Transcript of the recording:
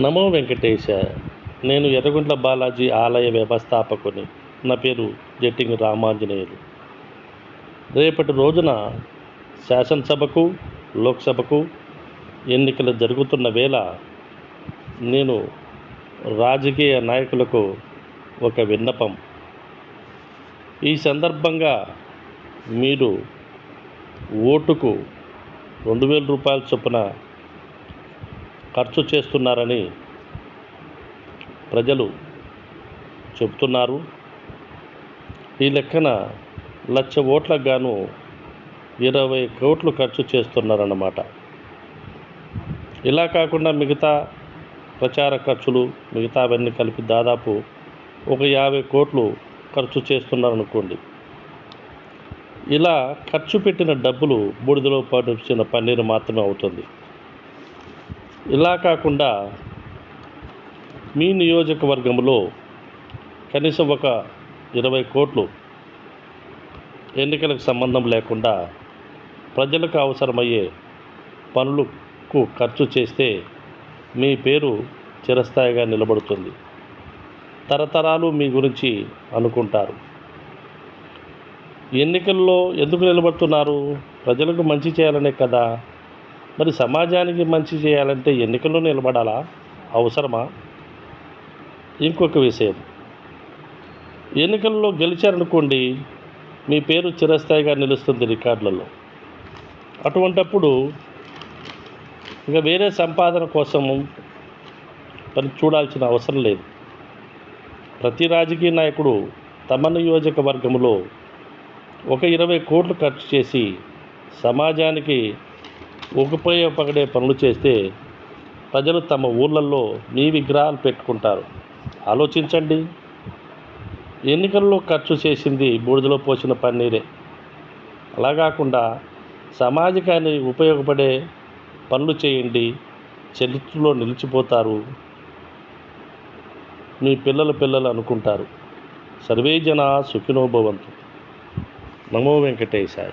నమో వెంకటేశ. నేను ఎర్రగుంట్ల బాలాజీ ఆలయ వ్యవస్థాపకుని. నా పేరు జట్టింగి రామాంజనేయులు. రేపటి రోజున శాసనసభకు, లోక్సభకు ఎన్నికలు జరుగుతున్న వేళ నేను రాజకీయ నాయకులకు ఒక విన్నపం. ఈ సందర్భంగా మీరు ఓటుకు 2,000 రూపాయల చొప్పున ఖర్చు చేస్తున్నారని ప్రజలు చెబుతున్నారు. ఈ లెక్కన 1,00,000 ఓట్లకు గాను 20 కోట్లు ఖర్చు చేస్తున్నారన్నమాట. ఇలా కాకుండా మిగతా ప్రచార ఖర్చులు మిగతావన్నీ కలిపి దాదాపు ఒక 50 కోట్లు ఖర్చు చేస్తున్నారనుకోండి. ఇలా ఖర్చు పెట్టిన డబ్బులు బూడిదలో పడిచిన పన్నీరు మాత్రమే అవుతుంది. ఇలా కాకుండా మీ నియోజకవర్గంలో కనీసం ఒక 20 కోట్లు ఎన్నికలకు సంబంధం లేకుండా ప్రజలకు అవసరమయ్యే పనులకు ఖర్చు చేస్తే మీ పేరు చిరస్థాయిగా నిలబడుతుంది. తరతరాలు మీ గురించి అనుకుంటారు. ఎన్నికల్లో ఎందుకు నిలబడుతున్నారు? ప్రజలకు మంచి చేయాలనే కదా. మరి సమాజానికి మంచి చేయాలంటే ఎన్నికల్లో నిలబడాలా? అవసరమా? ఇంకొక విషయం, ఎన్నికల్లో గెలిచారనుకోండి, మీ పేరు చిరస్థాయిగా నిలుస్తుంది రికార్డులలో. అటువంటప్పుడు ఇక వేరే సంపాదన కోసము పని చూడాల్సిన అవసరం లేదు. ప్రతి రాజకీయ నాయకుడు తమ నియోజకవర్గంలో ఒక 20 కోట్లు ఖర్చు చేసి సమాజానికి ఉపయోగపడే పనులు చేస్తే ప్రజలు తమ ఊళ్ళల్లో మీ విగ్రహాలు పెట్టుకుంటారు. ఆలోచించండి. ఎన్నికల్లో ఖర్చు చేసింది బూడిదలో పోసిన పన్నీరే. అలా కాకుండా సమాజానికి ఉపయోగపడే పనులు చేయండి, చరిత్రలో నిలిచిపోతారు. మీ పిల్లలు అనుకుంటారు. సర్వే జనా సుఖినో భవంతు. నమో వెంకటేశాయ.